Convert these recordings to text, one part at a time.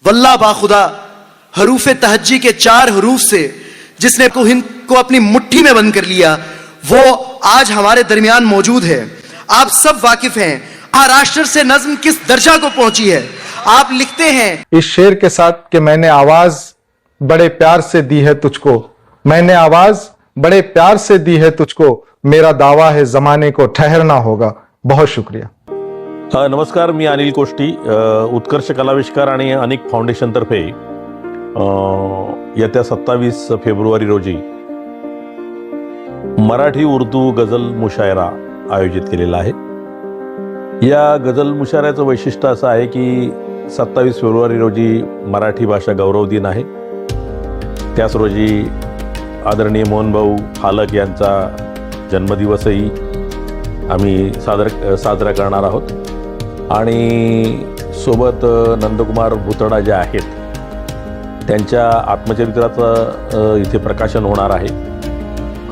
वल्लाह बाखुदा हरूफ तहज्जी के 4 हरूफ से जिसने को हिंद को अपनी मुट्ठी में बंद कर लिया, वो आज हमारे दरमियान मौजूद है। आप सब वाकिफ हैं महाराष्ट्र से नज्म किस दर्जा को पहुंची है। आप लिखते हैं इस शेर के साथ कि मैंने आवाज बड़े प्यार से दी है तुझको, मैंने आवाज बड़े प्यार से दी है तुझको, मेरा दावा है जमाने को ठहरना होगा। बहुत शुक्रिया। नमस्कार, मी अनिल कोष्टी, उत्कर्ष कलाविष्कार आणि अनेक फाउंडेशनतर्फे येत्या 27 फेब्रुवारी रोजी मराठी उर्दू गझल मुशायरा आयोजित केलेला आहे। या गझल मुशायऱ्याचं वैशिष्ट्य असं आहे की 27 फेब्रुवारी रोजी मराठी भाषा गौरव दिन आहे। त्याच रोजी आदरणीय मोहनभाऊ फालक यांचा जन्मदिवसही आम्ही साजरा करणार आहोत आणि सोबत नंदकुमार भुतडा जे आहेत त्यांच्या आत्मचरित्राचं इथे प्रकाशन होणार आहे।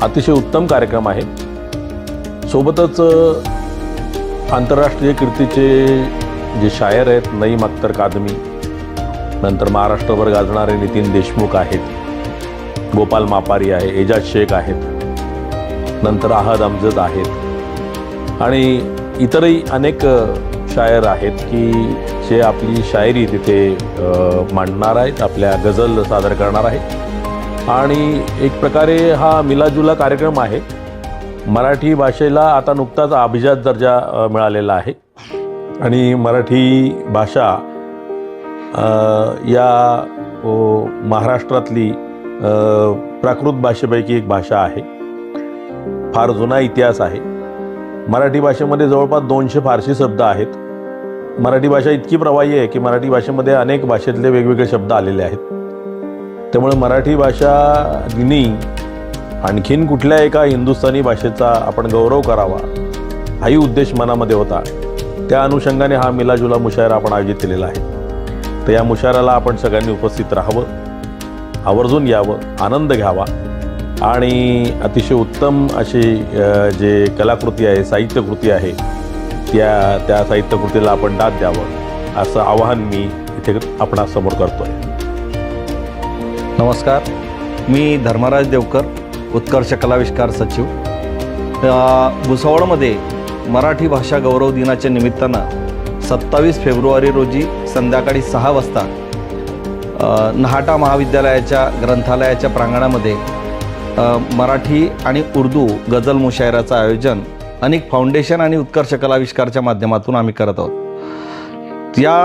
अतिशय उत्तम कार्यक्रम आहे। सोबतच आंतरराष्ट्रीय कीर्तीचे जे शायर आहेत नईम अख्तर कादमी, नंतर महाराष्ट्रभर गाजणारे नितीन देशमुख आहेत, गोपाल मापारी आहे, एजाज शेख आहेत, नंतर अहद अमजद आहेत आणि इतरही अनेक शायर आहेत की जे आपली शायरी तिथे मांडणार आहेत, आपल्या गझल सादर करणार आहेत आणि एक प्रकारे हा मिलाजुला कार्यक्रम आहे। मराठी भाषेला आता नुकताच अभिजात दर्जा मिळालेला आहे आणि मराठी भाषा या महाराष्ट्रातली प्राकृत भाषेपैकी एक भाषा आहे। फार जुना इतिहास आहे। मराठी भाषेमध्ये जवळपास 200 फारसी शब्द आहेत। मराठी भाषा इतकी प्रवाही आहे की मराठी भाषेमध्ये अनेक भाषेतले वेगवेगळे शब्द आलेले आहेत। त्यामुळे मराठी भाषा दिनी आणखीन कुठल्या एका हिंदुस्थानी भाषेचा आपण गौरव करावा हाही उद्देश मनामध्ये होता। त्या अनुषंगाने हा मिलाजुला मुशायरा आपण आयोजित केलेला आहे। तर या मुशायराला आपण सगळ्यांनी उपस्थित राहावं, आवर्जून यावं, आनंद घ्यावा आणि अतिशय उत्तम अशी जे कलाकृती आहे, साहित्यकृती आहे, त्या साहित्यकृतीला आपण दाद द्यावं असं आवाहन मी इथे आपणासमोर करतोय। नमस्कार, मी धर्मराज देवकर, उत्कर्ष कलाविष्कार सचिव। भुसावळमध्ये मराठी भाषा गौरव दिनाच्या निमित्तानं 27 फेब्रुवारी रोजी संध्याकाळी 6 वाजता नहाटा महाविद्यालयाच्या ग्रंथालयाच्या प्रांगणामध्ये मराठी आणि उर्दू गझल मुशायराचं आयोजन अनेक फाउंडेशन आणि उत्कर्ष कलाविष्कारच्या माध्यमातून आम्ही करत आहोत। या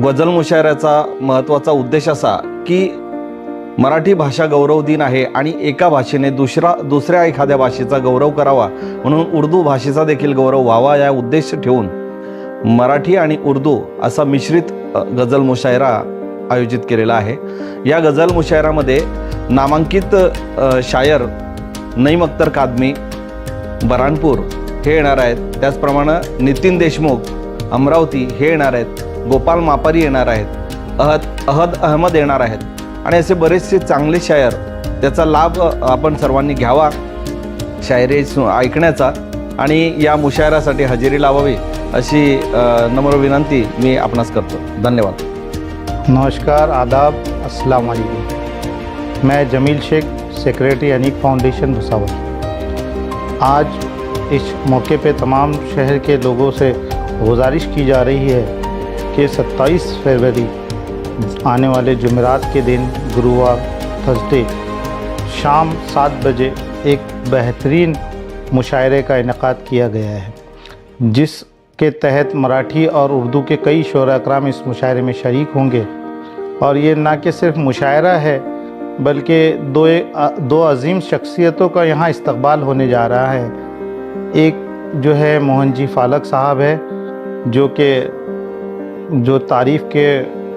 गझल मुशायराचा महत्त्वाचा उद्देश असा की मराठी भाषा गौरव दिन आहे आणि एका भाषेने दुसऱ्या एखाद्या भाषेचा गौरव करावा म्हणून उर्दू भाषेचा देखील गौरव व्हावा या उद्देश ठेवून मराठी आणि उर्दू असा मिश्रित गझल मुशायरा आयोजित केलेला आहे। या गझल मुशायरामध्ये नामांकित शायर नईम अख्तर कादमी बरानपूर हे येणार आहेत, त्याचप्रमाणे नितीन देशमुख अमरावती हे येणार आहेत, गोपाल मापारी येणार आहेत, अहद अहमद येणार आहेत आणि असे बरेचसे चांगले शायर, त्याचा लाभ आपण सर्वांनी घ्यावा शायरी ऐकण्याचा आणि या मुशायरासाठी हजेरी लावावी अशी नम्र विनंती मी आपणास करतो। धन्यवाद। नमस्कार, आदाब, अस्सलाम वालेकुम। मैं जमील शेख, सेक्रेटरी अनीक फाउंडेशन भुसावल। आज इस मौके पे तमाम शहर के लोगों से गुजारिश की जा रही है कि 27 फरवरी आने वाले जुमेरात के दिन, गुरुवार थर्सडे शाम 7 बजे एक बेहतरीन मुशायरे का इनेकाद किया गया है, जिसके तहत मराठी और उर्दू के कई शोरा अकराम इस मुशायरे में शरीक होंगे। और ये ना कि सिर्फ मुशायरा है बल्कि दो अजीम शख्सियतों का यहाँ इस्तकबाल होने जा रहा है। एक जो है मोहन जी फालक साहब है, जो तारीफ़ के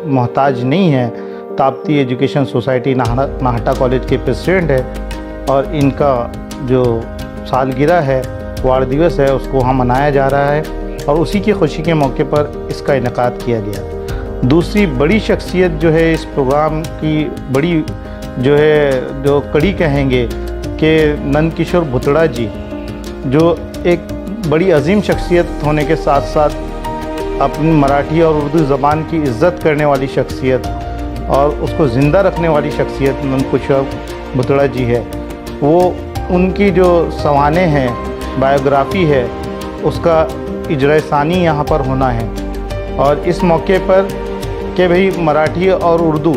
मोहताज नहीं है, Tapti education society Nahata college के प्रेसिडेंट है और इनका जो सालगिरह है, वाड़ दिवस है, उसको वहाँ मनाया जा रहा है और उसी की खुशी के मौके पर इसका इनेकाद किया गया। दूसरी बड़ी शख्सियत जो है इस प्रोग्राम की बड़ी जो कड़ी कहेंगे कि नंद किशोर भुतड़ा जी, जो एक बड़ी अजीम शख्सियत होने के साथ साथ अपनी मराठी और उर्दू ज़बान की इज़्ज़त करने वाली शख्सियत और उसको ज़िंदा रखने वाली शख्सियत नंदकिशोर भुतड़ा जी है। वो उनकी जो सवाने हैं, बायोग्राफ़ी है, उसका इजरा सानी यहाँ पर होना है। और इस मौके पर कि भाई मराठी और उर्दू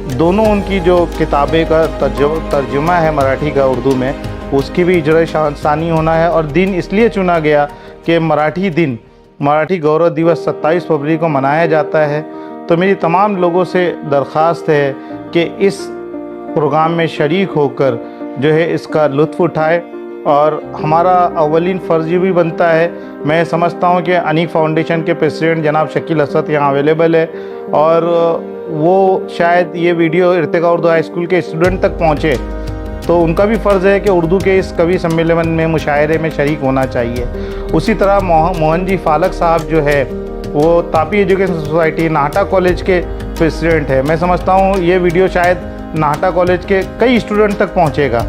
दोनों उनकी जो किताबें का तर्जुमा है मराठी का उर्दू में, उसकी भी इजरा सानी होना है। और दिन इसलिए चुना गया कि मराठी गौरव दिवस 27 फरवरी को मनाया जाता है। तो मेरी तमाम लोगों से दरख्वास्त है कि इस प्रोग्राम में शरीक होकर जो है इसका लुत्फ़ उठाए। और हमारा अव्वलीन फ़र्ज़ ये भी बनता है, मैं समझता हूँ कि अनीक फाउंडेशन के प्रेसिडेंट जनाब शकील असद यहाँ अवेलेबल है और वो शायद ये video Irtika Urdu high school के स्टूडेंट तक पहुँचे, तो उनका भी फ़र्ज़ है कि उर्दू के इस कवि सम्मेलन में मुशायरे में शरीक होना चाहिए। उसी तरह मोहन जी फालक साहब जो है वो Tapi education society Nahata college के प्रेसिडेंट है। मैं समझता हूँ ये वीडियो शायद नाहटा कॉलेज के कई स्टूडेंट तक पहुँचेगा,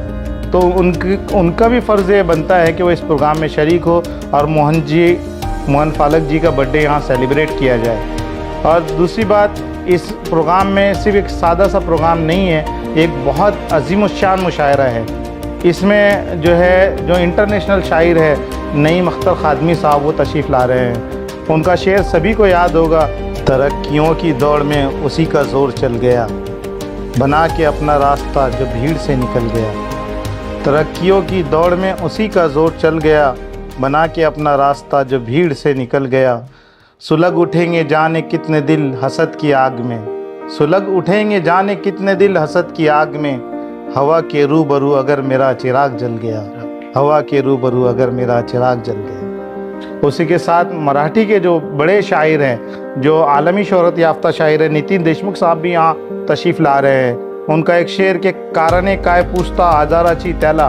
तो उनका भी फ़र्ज़ ये बनता है कि वो इस प्रोग्राम में शरीक हो और मोहन फालक जी का बर्थडे यहाँ सेलिब्रेट किया जाए। और दूसरी बात, इस प्रोग्राम में सिर्फ एक सादा सा प्रोग्राम नहीं है, एक बहुत अज़ीमुश्शान मुशायरा है। इसमें जो इंटरनेशनल शायर है नईम अख्तर खादमी साहब वो तशरीफ़ ला रहे हैं। उनका शेर सभी को याद होगा, तरक्कियों की दौड़ में उसी का ज़ोर चल गया, बना के अपना रास्ता जो भीड़ से निकल गया। तरक्कियों की दौड़ में उसी का ज़ोर चल गया, बना के अपना रास्ता जो भीड़ से निकल गया। सुलग उठेंगे जाने कितने दिल हसद की आग में, सुलग उठेंगे जाने कितने दिल हसद की आग में। हवा के रूबरू अगर मेरा चिराग जल गया, हवा के रूबरू अगर मेरा चिराग जल गया। उसी के साथ मराठी के जो बड़े शायर हैं, जो आलमी शोहरत याफ्ता शायर है, नितिन देशमुख साहब भी यहाँ तशरीफ़ ला रहे हैं। उनका एक शेर के कारणे काय पूछता आजाराची त्याला,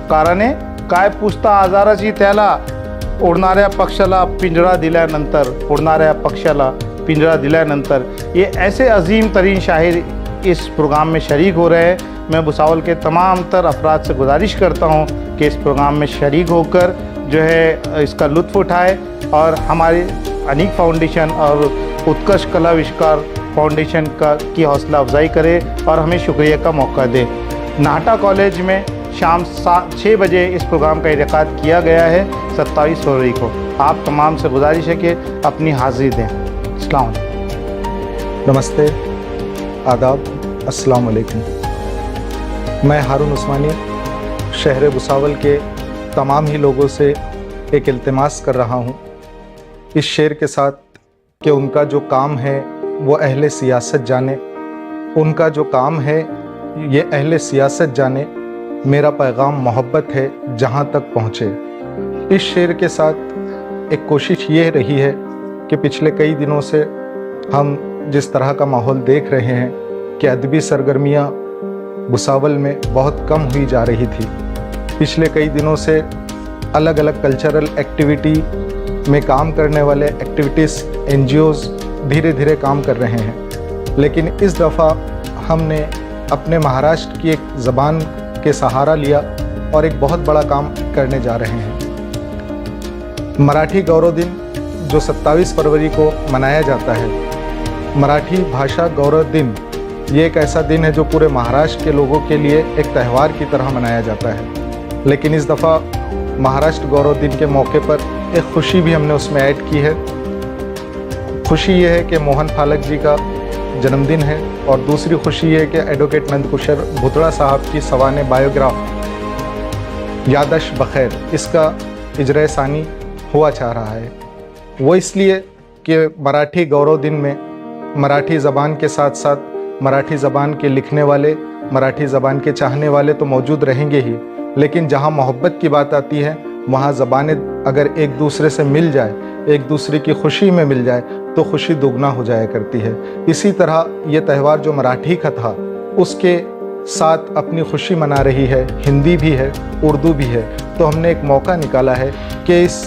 कारणे काय पूछता आजाराची त्याला, उडणाऱ्या पक्षाला पिंजरा दिल्यानंतर, उडणाऱ्या पक्षाला पिंजरा दिल्यानंतर। ये ऐसे अजीम तरीन शायर इस प्रोग्राम में शरीक हो रहे हैं। मैं भुसावल के तमाम तर अफराद से गुजारिश करता हूँ कि इस प्रोग्राम में शरीक होकर जो है इसका लुत्फ़ उठाए और हमारी अनीक फाउंडेशन और उत्कर्ष कला आविष्कार फाउंडेशन की हौसला अफजाई करे और हमें शुक्रिया का मौका दे। नाहटा कॉलेज में शाम 6 बजे इस प्रोग्राम का इनेकाद किया गया है 27 फरवरी को। आप तमाम से गुजारिश है कि अपनी हाज़िरी दें। अस्सलाम वालेकुम। नमस्ते, आदाब, अस्सलाम वालेकुम। मैं हारून उस्मानी शहर भुसावल के तमाम ही लोगों से एक इल्तिमास कर रहा हूँ इस शेर के साथ कि उनका जो काम है वो अहले सियासत जाने, उनका जो काम है ये अहले सियासत जाने, मेरा पैगाम मोहब्बत है जहाँ तक पहुँचे। इस शेर के साथ एक कोशिश ये रही है कि पिछले कई दिनों से हम जिस तरह का माहौल देख रहे हैं कि अदबी सरगर्मियाँ भुसावल में बहुत कम हुई जा रही थी। पिछले कई दिनों से अलग अलग कल्चरल एक्टिविटी में काम करने वाले एक्टिविटीज़ NGOs धीरे धीरे काम कर रहे हैं, लेकिन इस दफ़ा हमने अपने महाराष्ट्र की एक ज़बान के सहारा लिया और एक बहुत बड़ा काम करने जा रहे हैं। मराठी गौरव दिन जो 27 फरवरी को मनाया जाता है, मराठी भाषा गौरव दिन, ये एक ऐसा दिन है जो पूरे महाराष्ट्र के लोगों के लिए एक त्यौहार की तरह मनाया जाता है। लेकिन इस दफ़ा महाराष्ट्र गौरव दिन के मौके पर एक खुशी भी हमने उसमें ऐड की है। खुशी ये है कि मोहन फालक जी का जन्मदिन है और दूसरी खुशी ये है कि एडवोकेट नंदकिशोर भुतड़ा साहब की सवाने बायोग्राफ यादश बखैर, इसका इजरा सानी हुआ चाह रहा है। वो इसलिए कि मराठी गौरव दिन में मराठी ज़बान के साथ साथ मराठी ज़बान के लिखने वाले, मराठी ज़बान के चाहने वाले तो मौजूद रहेंगे ही, लेकिन जहाँ मोहब्बत की बात आती है वहाँ ज़बानें अगर एक दूसरे से मिल जाए, एक दूसरे की खुशी में मिल जाए तो खुशी दुगना हो जाया करती है। इसी तरह ये त्यौहार जो मराठी का था उसके साथ अपनी खुशी मना रही है, हिंदी भी है, उर्दू भी है। तो हमने एक मौका निकाला है कि इस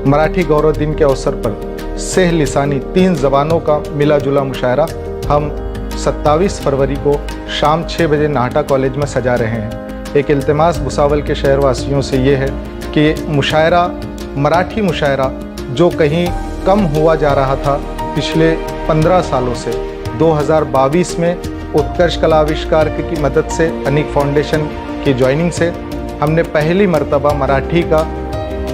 मराठी गौरव दिन के अवसर पर सेह लिसानी 3 ज़बानों का मिला जुला मुशायरा हम 27 फरवरी को शाम 6 बजे नाहटा कॉलेज में सजा रहे हैं। एक इल्तिमास भुसावल के शहरवासियों से ये है कि मुशायरा, मराठी मुशायरा जो कहीं कम हुआ जा रहा था पिछले 15 सालों से। 2022 में उत्कर्ष कला आविष्कार की मदद से अनीक फाउंडेशन की ज्वाइनिंग से हमने पहली मर्तबा मराठी का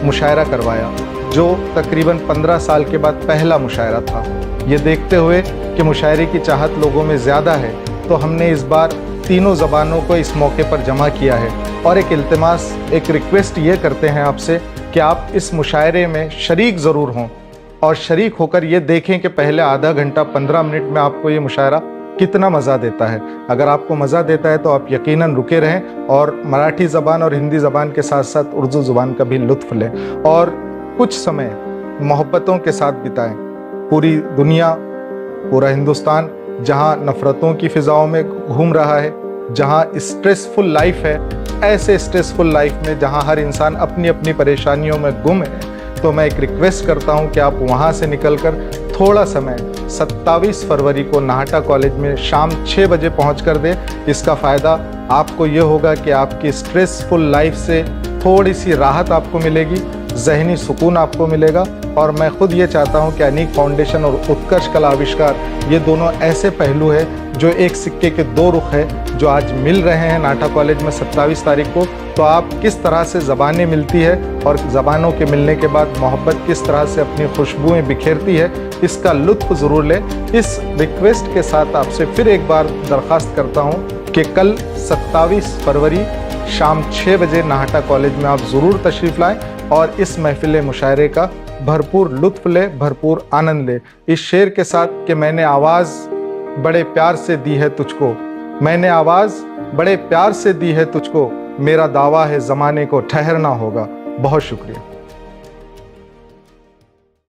मुशायरा करवाया, जो तकरीबन 15 साल के बाद पहला मुशायरा था। ये देखते हुए कि मुशायरे की चाहत लोगों में ज़्यादा है, तो हमने इस बार तीनों ज़बानों को इस मौके पर जमा किया है और एक इल्तिमास, एक रिक्वेस्ट ये करते हैं आपसे कि आप इस मुशायरे में शरीक ज़रूर हों और शरीक होकर ये देखें कि पहले आधा घंटा 15 मिनट में आपको ये मुशायरा कितना मज़ा देता है। अगर आपको मज़ा देता है तो आप यकीनन रुके रहें और मराठी ज़बान और हिंदी ज़बान के साथ साथ उर्दू ज़ुबान का भी लुत्फ़ लें और कुछ समय मोहब्बतों के साथ बिताएं। पूरी दुनिया, पूरा हिंदुस्तान जहां नफ़रतों की फ़िज़ाओं में घूम रहा है, जहां स्ट्रेसफुल लाइफ है, ऐसे स्ट्रेसफुल लाइफ में जहां हर इंसान अपनी अपनी परेशानियों में गुम है, तो मैं एक रिक्वेस्ट करता हूं कि आप वहां से निकलकर थोड़ा समय 27 फरवरी को नाहटा कॉलेज में शाम 6 बजे पहुँच कर दें। इसका फ़ायदा आपको ये होगा कि आपकी स्ट्रेसफुल लाइफ से थोड़ी सी राहत आपको मिलेगी, ज़हनी सुकून आपको मिलेगा। और मैं ख़ुद ये चाहता हूँ कि अनीक फाउंडेशन और उत्कर्ष कला आविष्कार, ये दोनों ऐसे पहलू हैं जो एक सिक्के के दो रुख है, जो आज मिल रहे हैं नाहटा कॉलेज में 27 तारीख को। तो आप किस तरह से ज़बानें मिलती है और ज़बानों के मिलने के बाद मोहब्बत किस तरह से अपनी खुशबुएँ बिखेरती है, इसका लुत्फ़ ज़रूर लें। इस रिक्वेस्ट के साथ आपसे फिर एक बार दरख्वास्त करता हूँ कि कल 27 फरवरी शाम 6 बजे नाहटा कॉलेज में आप ज़रूर तशरीफ़ लाएँ और इस महफ़िल मुशायरे का भरपूर लुत्फ़ ले, भरपूर आनंद ले। इस शेर के साथ कि मैंने आवाज़ बड़े प्यार से दी है तुझको, मैंने आवाज़ बड़े प्यार से दी है तुझको, मेरा दावा है ज़माने को ठहरना होगा। बहुत शुक्रिया।